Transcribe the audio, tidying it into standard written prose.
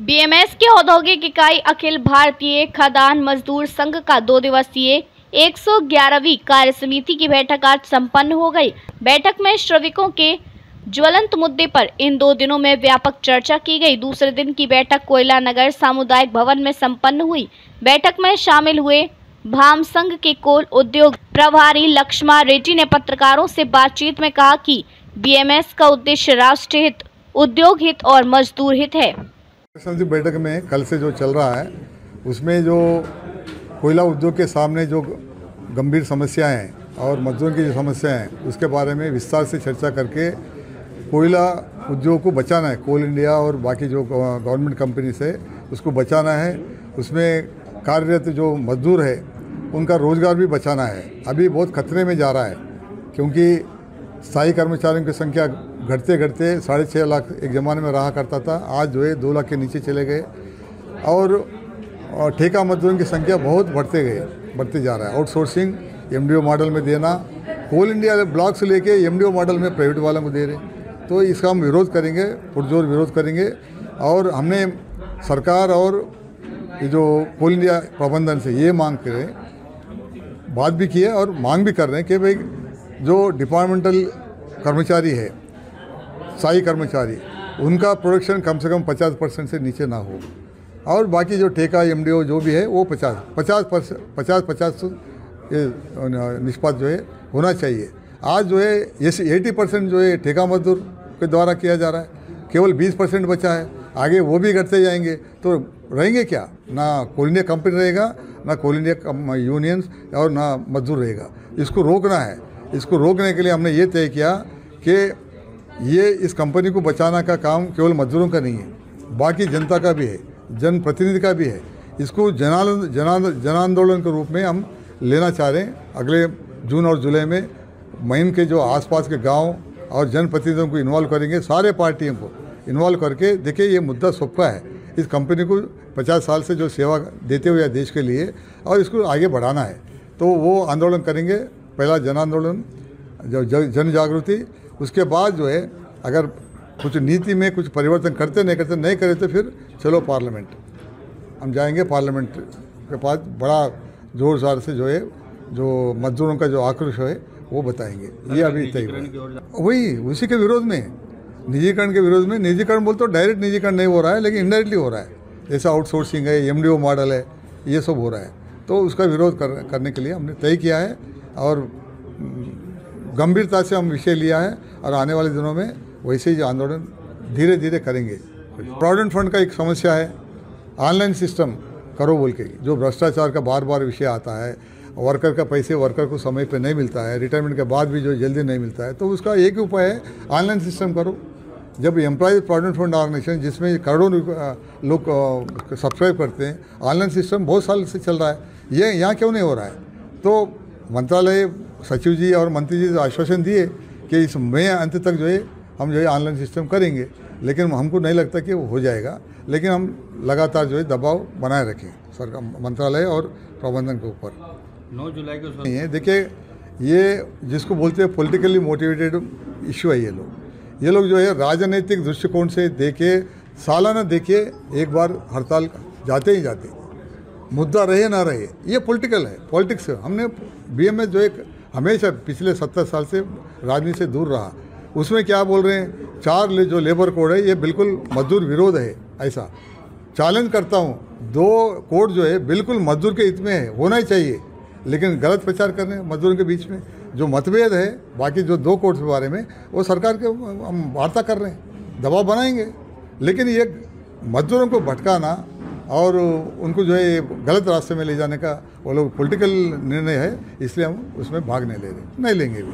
BMS की औद्योगिक इकाई अखिल भारतीय खदान मजदूर संघ का 2 दिवसीय 111वीं कार्य समिति की बैठक आज संपन्न हो गई। बैठक में श्रमिकों के ज्वलंत मुद्दे पर इन 2 दिनों में व्यापक चर्चा की गई। दूसरे दिन की बैठक कोयला नगर सामुदायिक भवन में संपन्न हुई। बैठक में शामिल हुए भाम संघ के कोल उद्योग प्रभारी लक्ष्मा रेड्डी ने पत्रकारों से बातचीत में कहा कि बीएमएस का उद्देश्य राष्ट्र हित, उद्योग हित और मजदूर हित है। बैठक में कल से जो चल रहा है उसमें जो कोयला उद्योग के सामने जो गंभीर समस्याएं हैं और मजदूरों की जो समस्याएं हैं उसके बारे में विस्तार से चर्चा करके कोयला उद्योग को बचाना है। कोल इंडिया और बाकी जो गवर्नमेंट कंपनी से उसको बचाना है। उसमें कार्यरत जो मजदूर है उनका रोज़गार भी बचाना है। अभी बहुत खतरे में जा रहा है क्योंकि स्थायी कर्मचारियों की संख्या घटते घटते 6.5 लाख एक ज़माने में रहा करता था, आज जो है 2 लाख के नीचे चले गए और ठेका मजदूरों की संख्या बहुत बढ़ते जा रहा है। आउटसोर्सिंग एमडीओ मॉडल में देना, कोल इंडिया ब्लॉक से लेके एमडीओ मॉडल में प्राइवेट वालों को दे रहे, तो इसका हम विरोध करेंगे, पुरजोर विरोध करेंगे। और हमने सरकार और ये जो कोल इंडिया प्रबंधन से ये मांग करें, बात भी की है और मांग भी कर रहे हैं कि भाई जो डिपार्टमेंटल कर्मचारी है, स्थायी कर्मचारी, उनका प्रोडक्शन कम से कम 50% से नीचे ना हो और बाकी जो ठेका एमडीओ जो भी है वो 50% निष्पात जो है होना चाहिए। आज जो है ये 80% जो है ठेका मजदूर के द्वारा किया जा रहा है, केवल 20% बचा है। आगे वो भी घटते जाएंगे तो रहेंगे क्या? ना कोल इंडिया कंपनी रहेगा, ना कोल इंडिया यूनियंस और ना मजदूर रहेगा। इसको रोकना है। इसको रोकने के लिए हमने ये तय किया कि ये इस कंपनी को बचाना का काम केवल मजदूरों का नहीं है, बाकी जनता का भी है, जनप्रतिनिधि का भी है। इसको जन आंदोलन के रूप में हम लेना चाह रहे हैं। अगले जून और जुलाई में महीन के जो आसपास के गांव और जनप्रतिनिधियों को इन्वॉल्व करेंगे, सारे पार्टियों को इन्वॉल्व करके। देखिए ये मुद्दा सबका है। इस कंपनी को 50 साल से जो सेवा देते हुए देश के लिए और इसको आगे बढ़ाना है, तो वो आंदोलन करेंगे। पहला जन आंदोलन, जन जागृति, उसके बाद जो है अगर कुछ नीति में कुछ परिवर्तन करते नहीं करे तो फिर चलो पार्लियामेंट हम जाएंगे। पार्लियामेंट के पास बड़ा जोर शोर से जो है जो मजदूरों का जो आक्रोश है वो बताएंगे। ये अभी तय वही उसी के विरोध में, निजीकरण के विरोध में। निजीकरण बोलते तो डायरेक्ट निजीकरण नहीं हो रहा है, लेकिन इनडायरेक्टली हो रहा है। जैसा आउटसोर्सिंग है, एमडीओ मॉडल है, ये सब हो रहा है। तो उसका विरोध करने के लिए हमने तय किया है और गंभीरता से हम विषय लिया है और आने वाले दिनों में वैसे ही आंदोलन धीरे धीरे करेंगे। प्रोविडेंट फंड का एक समस्या है, ऑनलाइन सिस्टम करो बोल के, जो भ्रष्टाचार का बार बार विषय आता है। वर्कर का पैसे वर्कर को समय पे नहीं मिलता है, रिटायरमेंट के बाद भी जो जल्दी नहीं मिलता है, तो उसका एक ही उपाय है, ऑनलाइन सिस्टम करो। जब एम्प्लॉयज़ प्रोविडेंट फंड ऑर्गेनाइजेशन जिसमें करोड़ों लोग सब्सक्राइब करते हैं, ऑनलाइन सिस्टम बहुत साल से चल रहा है, ये यहाँ क्यों नहीं हो रहा है? तो मंत्रालय सचिव जी और मंत्री जी आश्वासन दिए कि इस मई अंत तक जो है हम जो है ऑनलाइन सिस्टम करेंगे, लेकिन हमको नहीं लगता कि वो हो जाएगा। लेकिन हम लगातार जो है दबाव बनाए रखें सरकार, मंत्रालय और प्रबंधन के ऊपर। 9 जुलाई को नहीं है। देखिए ये जिसको बोलते हैं पॉलिटिकली मोटिवेटेड इशू है। ये लोग जो है राजनीतिक दृष्टिकोण से देखे, सालाना देखिए एक बार हड़ताल जाते ही जाते, मुद्दा रहे ना रहे, ये पॉलिटिकल है, पॉलिटिक्स है। हमने बीएमएस जो एक हमेशा पिछले 70 साल से राजनीति से दूर रहा। उसमें क्या बोल रहे हैं, 4 जो लेबर कोड है ये बिल्कुल मजदूर विरोध है। ऐसा चैलेंज करता हूँ, 2 कोड जो है बिल्कुल मजदूर के हित में है, होना ही चाहिए, लेकिन गलत प्रचार कर रहे हैं मजदूरों के बीच में। जो मतभेद है बाकी जो 2 कोड के बारे में, वो सरकार के हम वार्ता कर रहे हैं, दबाव बनाएंगे। लेकिन ये मजदूरों को भटकाना और उनको जो है गलत रास्ते में ले जाने का वो लोग पॉलिटिकल निर्णय है, इसलिए हम उसमें भाग नहीं ले रहे, नहीं लेंगे भी।